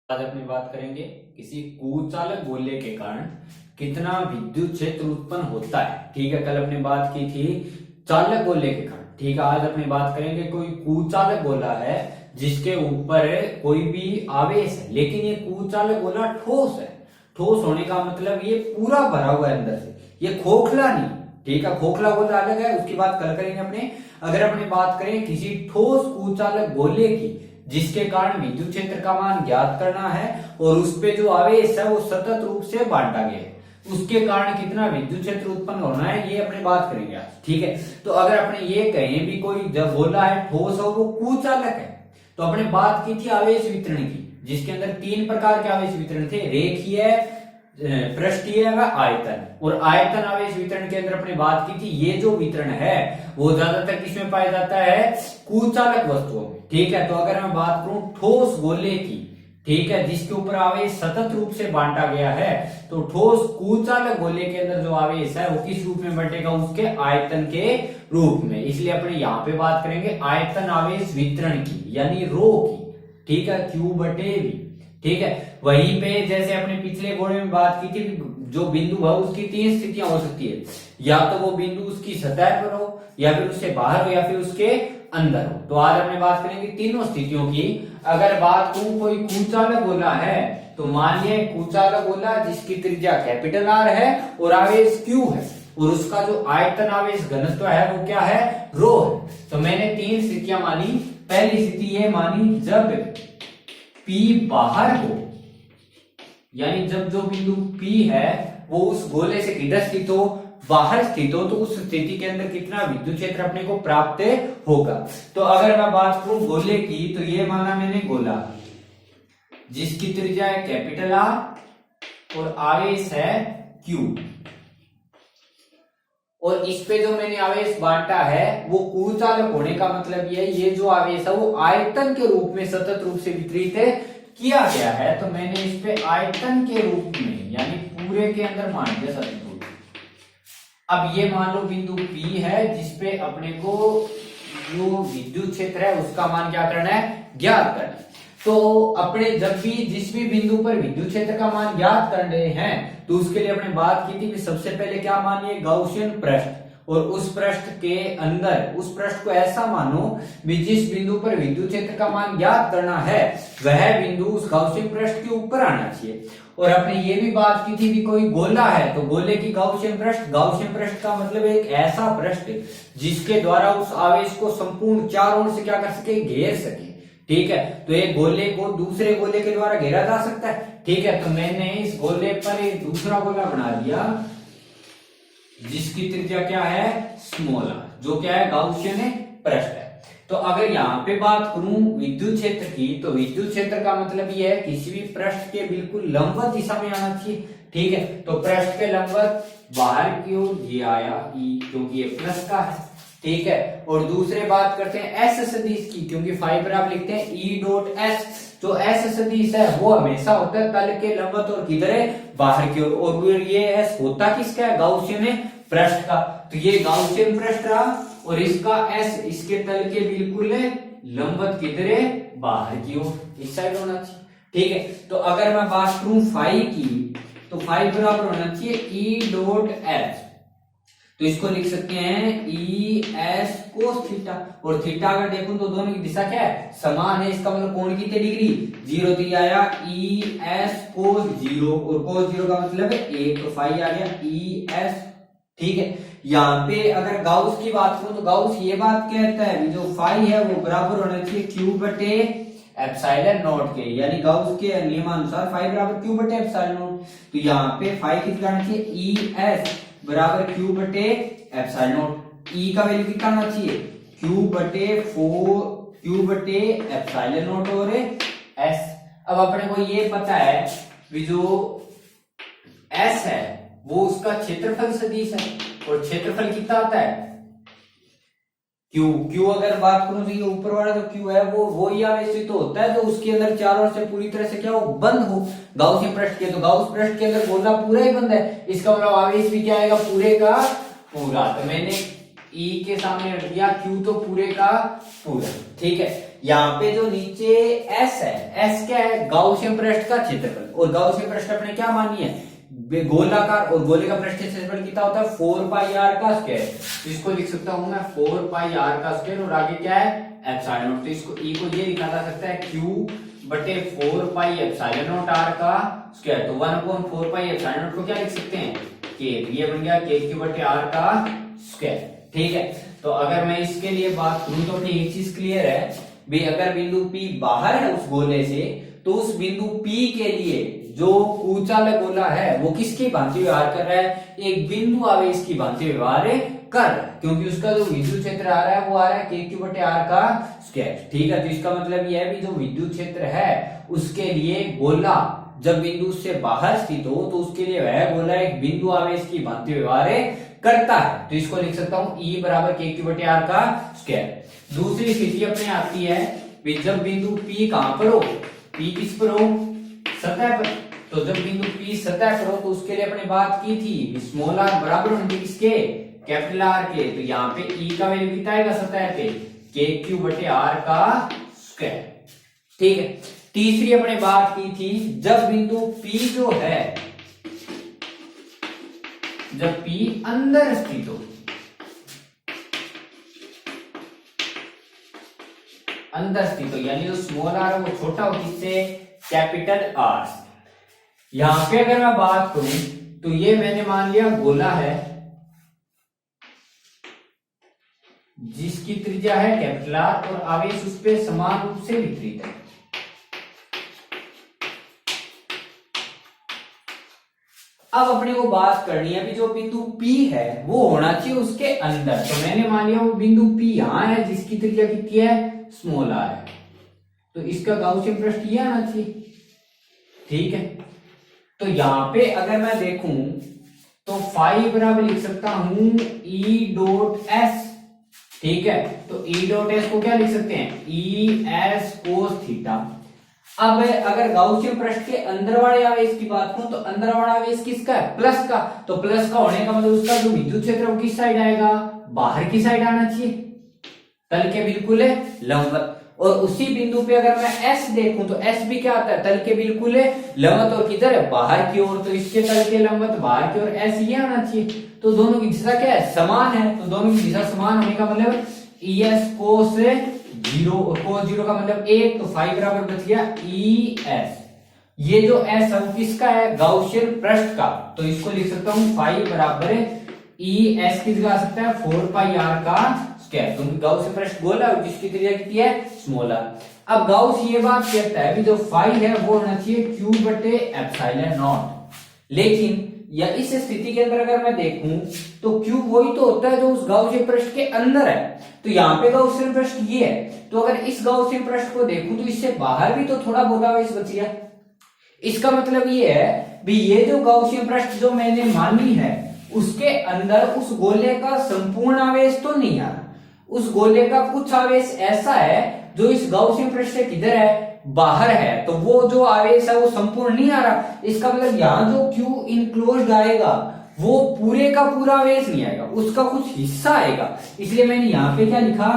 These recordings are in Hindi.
आज अपनी बात करेंगे किसी कुचालक गोले के कारण कितना विद्युत क्षेत्र उत्पन्न होता है। ठीक है, कल अपने बात की थी चालक गोले के कारण। ठीक है, आज अपनी बात करेंगे कोई कुचालक गोला है जिसके ऊपर कोई भी आवेश है, लेकिन ये कुचालक गोला ठोस है। ठोस होने का मतलब ये पूरा भरा हुआ है अंदर से, ये खोखला नहीं। ठीक है, खोखला गोला अलग है, उसकी बात कल करेंगे अपने। अगर अपनी बात करें किसी ठोस कुचालक गोले की जिसके कारण विद्युत क्षेत्र का मान ज्ञात करना है और उस पे जो आवेश है वो सतत रूप से बांटा गया है, उसके कारण कितना विद्युत क्षेत्र उत्पन्न होना है, ये अपने बात करेंगे आज। ठीक है, तो अगर अपने ये कहें भी कोई जब गोला है ठोस और वो कुचालक है, तो अपने बात की थी आवेश वितरण की, जिसके अंदर तीन प्रकार के आवेश वितरण थे, रेखीय, पृष्ठीय व आयतन। और आयतन आवेश वितरण के अंदर अपने बात की थी ये जो वितरण है वो ज्यादातर किसमें पाया जाता है, कुचालक वस्तुओं में। ठीक है, तो अगर मैं बात करूं ठोस गोले की, ठीक है, जिसके ऊपर आवेश सतत रूप से बांटा गया है, तो ठोस कुचालक गोले के अंदर जो आवेश है वो किस रूप में बंटेगा, उसके आयतन के रूप में। इसलिए अपने यहाँ पे बात करेंगे आयतन आवेश वितरण की, यानी रो की। ठीक है, Q/V। ठीक है, वहीं पे जैसे अपने पिछले गोले में बात की थी, जो बिंदु है उसकी तीन स्थितियां हो सकती है, या तो वो बिंदु उसकी सतह पर हो, या फिर उससे बाहर हो, या फिर उसके अंदर हो। तो आज हमने बात करेंगे तीनों स्थितियों की। अगर बात करूं कोई कुचालक गोला है, तो मानिए कुचालक गोला जिसकी त्रिज्या कैपिटल R है और आवेश Q है, और उसका जो आयतन आवेश घनत्व है वो क्या है, रो है। तो मैंने तीन स्थितियां मानी। पहली स्थिति ये मानी जब P बाहर हो, यानी जब जो बिंदु P है वो उस गोले से किधर स्थित हो, बाहर स्थित हो, तो उस स्थिति के अंदर कितना विद्युत क्षेत्र अपने को प्राप्त होगा। तो अगर मैं बात करूं गोले की, तो ये माना मैंने गोला जिसकी त्रिज्या है कैपिटल R और आवेश है Q, और इस पे जो मैंने आवेश बांटा है वो कुचालक होने का मतलब ये जो आवेश है वो आयतन के रूप में सतत रूप से वितरित किया गया है। तो मैंने इस पे आयतन के रूप में, यानी पूरे के अंदर मान दिया सतत रूप। अब ये मान लो बिंदु P है जिसपे अपने को जो विद्युत क्षेत्र है उसका मान क्या करना है, ज्ञात करना है। तो अपने जब भी जिस भी बिंदु पर विद्युत क्षेत्र का मान ज्ञात कर रहे हैं, तो उसके लिए अपने बात की थी कि सबसे पहले क्या मानिए, गाउसियन पृष्ठ, और उस पृष्ठ के अंदर उस पृष्ठ को ऐसा मानो भी जिस बिंदु पर विद्युत क्षेत्र का मान ज्ञात करना है वह बिंदु उस गाउसियन पृष्ठ के ऊपर आना चाहिए। और अपने ये भी बात की थी कि कोई गोला है तो गोले की गाउसियन पृष्ठ का मतलब एक ऐसा पृष्ठ जिसके द्वारा उस आवेश को संपूर्ण चारों ओर से क्या कर सके, घेर सके। ठीक है, तो एक गोले को दूसरे गोले के द्वारा घेरा जा सकता है। ठीक है, तो मैंने इस गोले पर एक दूसरा गोला बना दिया जिसकी त्रिज्या क्या है, स्मॉल r, जो क्या है, गाउसियन पृष्ठ है। तो अगर यहाँ पे बात करूं विद्युत क्षेत्र की, तो विद्युत क्षेत्र का मतलब ये है किसी भी पृष्ठ के बिल्कुल लंबवत दिशा में आना चाहिए। ठीक है, तो पृष्ठ के लंबवत बाहर की ओर ये आया E, क्योंकि ये प्लस का है। ठीक है, और दूसरे बात करते हैं S सदिश की, क्योंकि फाई पर आप लिखते हैं E.S। जो S सदिश है वो हमेशा होता है तल के लंबवत और किधर है, बाहर की ओर। और ये S होता किसका है, गाउसियन पृष्ठ का। तो ये गाउसियन पृष्ठ रहा, और इसका S इसके तल के बिल्कुल लंबवत किधर है, बाहर की ओर, इस साइड होना चाहिए। ठीक है, तो अगर मैं बात करूं फाई की, तो फाई बराबर होना चाहिए E.S। तो इसको लिख सकते हैं ES cos थीटा, और थीटा अगर देखूं तो दोनों की दिशा क्या है, समान है। इसका मतलब कोण कितने डिग्री, 0 दिया आया ES cos 0, और cos 0 का मतलब है 1, तो फाई आ गया ES। ठीक है, यहाँ पे अगर गाउस की बात करूं तो गाउस ये बात कहता है जो फाई है वो बराबर होना चाहिए Q/ε0 के, यानी गाउस के नियमानुसार फाई बराबर Q/ε0। तो यहाँ पे फाई कितना आना चाहिए, ES बराबर Q/ε0। E का वैल्यू कितना आना चाहिए, Q/4 Q/ε0 और S। अब अपने को ये पता है कि जो S है वो उसका क्षेत्रफल सदिश है, और क्षेत्रफल कितना आता है, Q अगर बात करूं तो ये ऊपर वाला जो Q है वो ही आवेश तो होता है जो उसके अंदर चारों ओर से पूरी तरह से क्या हो, बंद हो, गाउसियन पृष्ठ के। तो गाउस पृष्ठ के अंदर गोला पूरा ही बंद है, इसका मतलब आवेश भी क्या आएगा, पूरे का पूरा। तो मैंने ई के सामने रख दिया, क्यू तो पूरे का पूरा, ठीक है। यहाँ पे जो नीचे एस है, एस क्या है, गाउसियन पृष्ठ का क्षेत्रफल, और गाउसियन पृष्ठ अपने क्या मानी है, गोलाकार, और गोले का पृष्ठ क्षेत्रफल कितना होता है 4 पाई आर का स्क्वायर। तो इसको लिख सकता हूं मैं 4 पाई आर का स्क्वायर, और आगे क्या है एप्सिलॉन नॉट। तो इसको ई को ये लिखा जा सकता है क्यू बटे 4 पाई एप्सिलॉन नॉट आर का स्क्वायर। तो 1/4 पाई एप्सिलॉन नॉट को क्या लिख सकते हैं के, ये बन गया के क्यू बटे आर का स्क्वायर, ठीक है। तो अगर मैं इसके लिए बात करूं तो अपनी एक चीज क्लियर है भी, अगर बिंदु P बाहर है उस गोले से, तो उस बिंदु P के लिए जो कुचालक गोला है वो किसकी भांति व्यवहार कर रहा है, एक बिंदु आवेश की भांति व्यवहार कर, क्योंकि उसका जो विद्युत क्षेत्र आ रहा है वो आ रहा है के क्यू बटे आर का स्क्वायर, ठीक है। तो इसका मतलब यह है भी जो विद्युत क्षेत्र है उसके लिए गोला जब बिंदु से बाहर स्थित हो तो उसके लिए वह गोला एक बिंदु आवेश की भांति व्यवहार करता है। तो इसको लिख सकता हूं E बराबर के क्यू बटे आर का स्क्वायर। दूसरी स्थिति अपने आती है जब बिंदु P कहां पर हो, P किस पर हो, सतह पर। तो जब बिंदु P सतह पर हो तो उसके लिए अपने बात की थी स्मॉल आर बराबर होंगे किसके, कैपिटल आर के। तो यहाँ पे E का वैल्यू कितना आएगा सतह पे, के क्यू बटे आर का स्क्वायर, ठीक है। तीसरी अपने बात की थी जब बिंदु P जो है, जब P अंदर स्थित हो, अंदर स्थित हो, यानी जो स्मॉल आर है वो छोटा हो किससे, कैपिटल आर से। यहां पे अगर मैं बात करूं तो ये मैंने मान लिया गोला है जिसकी त्रिज्या है कैपिटल आर और आवेश उस पे समान रूप से वितरित है। अब अपने को बात करनी है भी जो बिंदु P है वो होना चाहिए उसके अंदर। तो मैंने मान लिया वो बिंदु P यहां है जिसकी त्रिज्या कितनी है, स्मॉल आर है, तो इसका गाउसियन पृष्ठ ये आना चाहिए, ठीक है। तो यहां पे अगर मैं देखूं तो फाई बराबर लिख सकता हूं E डॉट एस, ठीक है। तो E डॉट एस को क्या लिख सकते हैं, ई एस कोस थीटा। अब अगर गाउसियन पृष्ठ के अंदर वाले आवेश की बात करूं तो अंदर वाला आवेश किसका है, प्लस का। तो प्लस का होने का मतलब उसका जो विद्युत क्षेत्र वो किस साइड आएगा, बाहर की साइड आना चाहिए, तल के बिल्कुल लंबवत। और उसी बिंदु पे अगर मैं S देखूं तो S भी क्या आता है, तल के बिल्कुल लंबवत, और किधर है, बाहर की ओर। तो इसके तल के लंबवत बाहर की ओर S ये आना चाहिए। तो दोनों की दिशा क्या है, समान है। तो दोनों की दिशा समान होने का मतलब ई एस कोस 0, और कोस 0 का मतलब 1, तो फाई बराबर बच गया ई एस। ये जो S है वो किसका है, गाउसियन पृष्ठ का। तो इसको लिख सकता हूं फाई बराबर ई एस की जगह आ सकता है 4 पाई आर का स्क्वायर, क्योंकि गाउस पृष्ठ गोला है जिसकी त्रिज्या कितनी है, स्मॉल आर। अब गाउस ये बात कहता है कि जो फाई है वो होना चाहिए क्यू बटे एप्सिलॉन नॉट, लेकिन या इस स्थिति के अंदर अगर मैं देखूं तो क्यू वही तो होता है जो उस गाउसियन पृष्ठ के अंदर है। तो यहाँ पे गाउसियन पृष्ठ ये है, तो अगर इस गाउसियन पृष्ठ को देखूं तो इससे बाहर भी तो थोड़ा बहुत आवेश बच गया। इसका मतलब ये है भी ये जो गाउसियन पृष्ठ जो मैंने मानी है उसके अंदर उस गोले का संपूर्ण आवेश तो नहीं आ रहा, उस गोले का कुछ आवेश ऐसा है जो इस गाउसियन पृष्ठ से किधर है, बाहर है। तो वो जो आवेश है वो संपूर्ण नहीं आ रहा। इसका मतलब यहां जो क्यू इनक्लोज्ड आएगा वो पूरे का पूरा आवेश नहीं आएगा, उसका कुछ हिस्सा आएगा। इसलिए मैंने यहाँ पे क्या लिखा,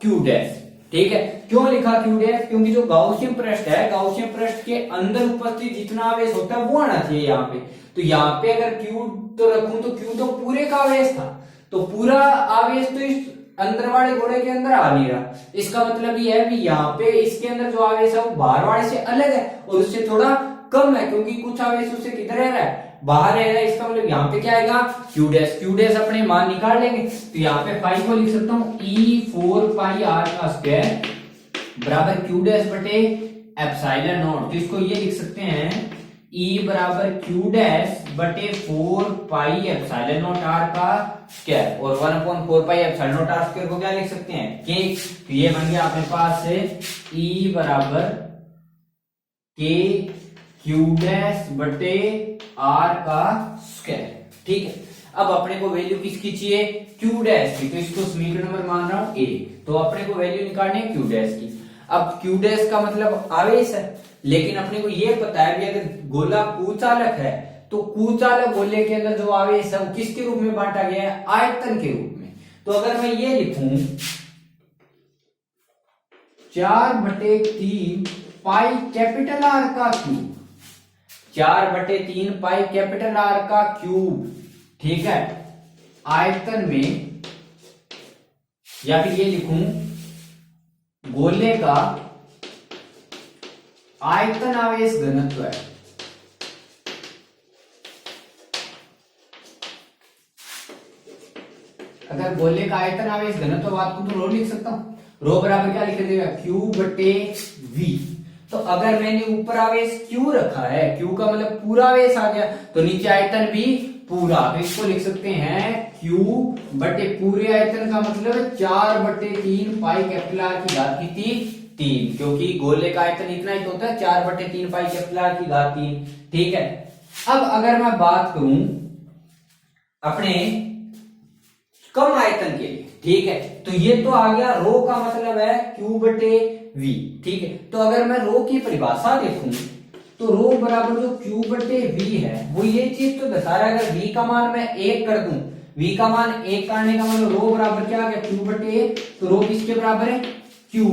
क्यू डैश, ठीक है। क्यों लिखा क्यू डैश, क्योंकि जो गाउसियन पृष्ठ है, गाउसियन पृष्ठ के अंदर उपस्थित जितना आवेश होता है वो आना चाहिए यहाँ पे। तो यहाँ पे अगर क्यू तो रखूं तो क्यू तो पूरे का आवेश था, तो पूरा आवेश तो इस अंदर वाले गोले के अंदर आ नहीं रहा। इसका मतलब ये है भी यहाँ पे इसके अंदर जो आवेश है वो बाहर वाले से अलग है और उससे थोड़ा कम है, क्योंकि कुछ आवेश उससे किधर रह रहा है, बाहर रह रहा है। इसका मतलब यहाँ पे क्या आएगा, क्यू डैश। क्यू डैश अपने मान निकाल लेंगे, तो यहाँ पे फाई को लिख सकता हूँ ई 4 पाई आर का स्क्वायर बराबर क्यू डैश बटे एप्सिलॉन नॉट। तो इसको ये लिख सकते हैं E बराबर क्यू डैश बटे 4 पाई एप्सिलॉन नॉट आर का स्क्वायर, और 1/4 pi epsilon naught R square को क्या लिख सकते हैं, के। तो ये बन गया अपने पास से E बराबर के क्यू डैश बटे आर का स्क्वायर, ठीक है। अब अपने को वैल्यू किसकी चाहिए, क्यू डैश की। तो इसको समीकरण नंबर मान रहा हूं ए। तो अपने को वैल्यू निकालनी है क्यू डैश की। अब क्यू डैश का मतलब आवेश है, लेकिन अपने को यह पता है कि अगर गोला कुचालक है तो कुचालक गोले के अंदर जो आवेश है वो किसके रूप में बांटा गया है, आयतन के रूप में। तो अगर मैं ये लिखूं 4/3 पाई कैपिटल आर का क्यूब, 4/3 पाई कैपिटल आर का क्यूब, ठीक है, आयतन में, या फिर ये लिखूं गोले का आयतन आवेश घनत्व है। अगर गोले का आयतन आवेश घनत्व बात को तो रो लिख सकता हूं, रो बराबर क्या लिख देगा Q/V। तो अगर मैंने ऊपर आवेश Q रखा है, Q का मतलब पूरा आवेश आ गया, तो नीचे आयतन भी पूरा, तो इसको लिख सकते हैं Q बटे पूरे आयतन का मतलब 4/3 पाई कैपिटल आर की घात कितनी 3, क्योंकि गोले का आयतन इतना ही तो होता है 4/3 पाई कैपिटल आर की घात 3, ठीक है। अब अगर मैं बात करूं अपने कम आयतन के लिए, ठीक है, तो ये तो आ गया रो का मतलब है Q/V, ठीक है। तो अगर मैं रो की परिभाषा देखूं तो रो बराबर जो Q/V है वो ये चीज तो बता रहा है, अगर V का मान मैं 1 कर दूं, V का मान 1 करने का मतलब रो बराबर क्या आ गया Q/A, तो रो किसके बराबर है Q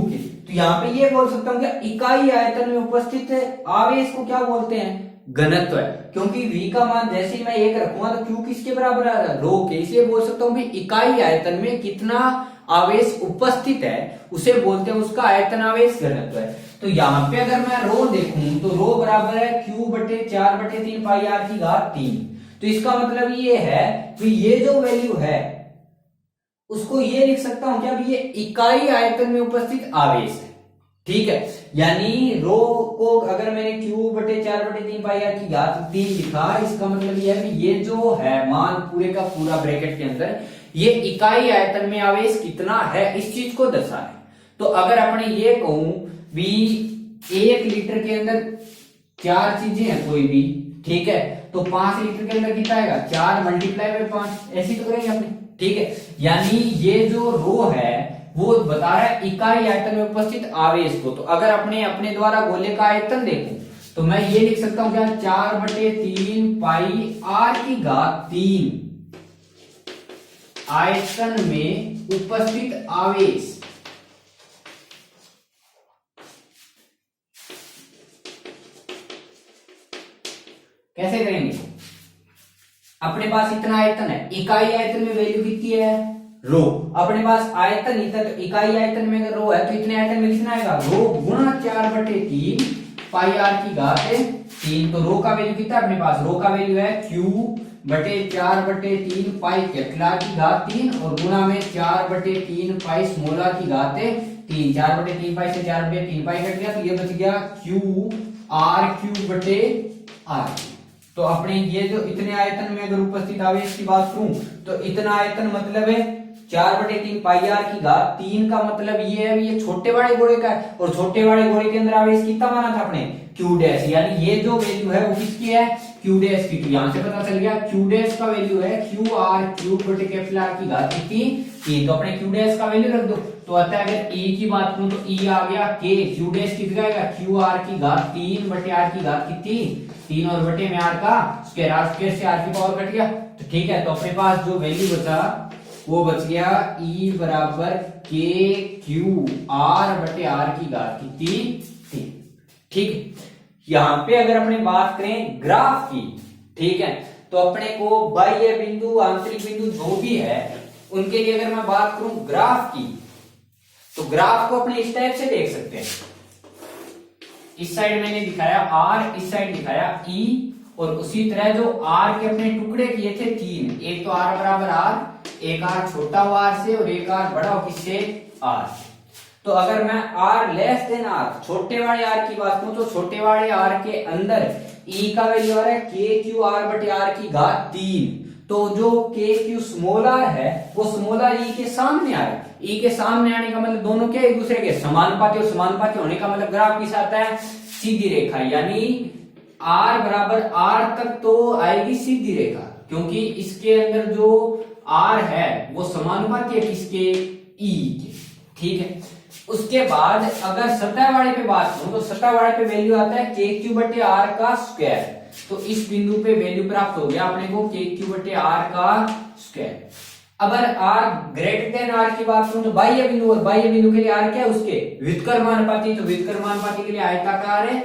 के। तो यहाँ पे ये बोल सकता हूं कि इकाई आयतन में उपस्थित आवेश को क्या बोलते हैं घनत्व है, क्योंकि V का मान जैसे ही मैं 1 रखूंगा तो Q किसके बराबर आ रहा है रो के, इसलिए बोल सकता हूं कि इकाई आयतन में कितना आवेश उपस्थित है उसे बोलते हैं उसका आयतन आवेश घनत्व है। तो यहाँ पे अगर मैं रो देखूं तो रो बराबर है Q/4/3 पाई आर की घात 3। तो इसका मतलब ये है कि ये जो वैल्यू है उसको ये लिख सकता हूं क्या, भी ये इकाई आयतन में उपस्थित आवेश है, ठीक है। यानी रो को अगर मैंने Q/4/3 पाई आर की घात 3 लिखा, इसका मतलब ये है कि ये जो है मान पूरे का पूरा ब्रैकेट के अंदर ये इकाई आयतन में आवेश कितना है इस चीज को दर्शा है। तो अगर अपने ये कहूं भी 1 लीटर के अंदर 4 चीजें हैं कोई भी, ठीक है, तो 5 लीटर के अंदर कितना आएगा 4 × 5, ऐसे तो करेंगे अपने, ठीक है। यानी ये जो रो है वो बता रहा है इकाई आयतन में उपस्थित आवेश को। तो अगर अपने द्वारा गोले का आयतन देखूं तो मैं ये लिख सकता हूं क्या 4/3 पाई आर की घात 3 आयतन में उपस्थित आवेश, कैसे करेंगे, अपने पास इतना आयतन है, इकाई आयतन में वैल्यू कितनी है रो, अपने पास आयतन इतना, तो इकाई आयतन में अगर रो है तो इतने आयतन में कितना आएगा रो गुणा 4/3 पाई आर की घात 3। तो रो का वैल्यू कितना अपने पास, रो का वैल्यू है Q/4/3 पाई कैपिटल आर की घात 3 और गुणा में 4/3 पाई स्मॉल आर की घात 3, 4/3 पाई से 4/3 पाई कट गया, तो ये बच गया QR3/R। तो अपने ये जो इतने आयतन में अगर उपस्थित आवेश की बात करूं तो इतना आयतन मतलब है 4/3 पाई आर की घात 3 का मतलब ये है ये छोटे वाले गोले का है, और छोटे वाले गोले के अंदर आवेश कितना माना था अपने Q', यानी ये जो वैल्यू है वो किसकी है Q' की। तो यहां से पता चल गया Q' का वैल्यू है QR3/R की घात कितनी, तो अपने Q' का वैल्यू रख दो। तो आता है अगर E की बात करूं तो E आ गया K, Q' कितना आएगा QR की घात 3/R की घात कितनी 3 और बटे में R का स्क्वायर, R स्क्वायर से R की पावर कट गया, तो ठीक है। तो अपने पास जो वैल्यू बचा वो बच गया E बराबर KQR/R की घात कितनी 3, ठीक है। यहां पे अगर अपने बात करें ग्राफ की, ठीक है, तो अपने को बाह्य बिंदु आंतरिक बिंदु जो भी है उनके लिए अगर मैं बात करूं ग्राफ की, तो ग्राफ को अपने इस टाइप से देख सकते हैं, इस साइड मैंने दिखाया R, इस साइड दिखाया E, और उसी तरह जो R के अपने टुकड़े किए थे 3, एक तो R बराबर R, एक R छोटा हुआ R से और एक R बड़ा हो किससे R। तो अगर मैं R लेस देन R छोटे वाले R की बात करूं तो छोटे वाले R के अंदर E का वैल्यू आ रहा है KQR/R की घात 3। तो जो KQ स्मॉल r है वो स्मॉल r E के सामने आ रहा है, E के सामने आने का मतलब दोनों क्या एक दूसरे के समानुपाती, और समानुपाती होने का मतलब ग्राफ किस आता है सीधी रेखा, यानी R बराबर R तक तो आएगी सीधी रेखा, क्योंकि इसके अंदर जो R है वो समानुपाती है किसके E के, ठीक है। उसके बाद अगर सतह वाले पे बात करूं तो सतह वाले पे वैल्यू आता है KQ/R का स्क्वायर। तो इस बिंदु पे वैल्यू प्राप्त हो गया अपने को KQ/R का स्क्वायर, अगर आर ग्रेटर देन आर की बात करूं तो बाह्य बिंदु, और बाह्य बिंदु के लिए आर क्या है उसके व्युत्क्रमानुपाती, तो व्युत्क्रमानुपाती के लिए आयताकार है,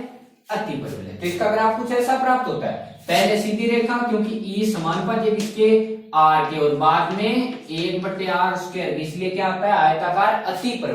अति परवलय है। तो इसका ग्राफ कुछ ऐसा प्राप्त होता है, पहले सीधी रेखा क्योंकि ई समानुपाती है किसके आर के, और बाद में 1/r², इसलिए क्या आता है आयताकार अति परवलय।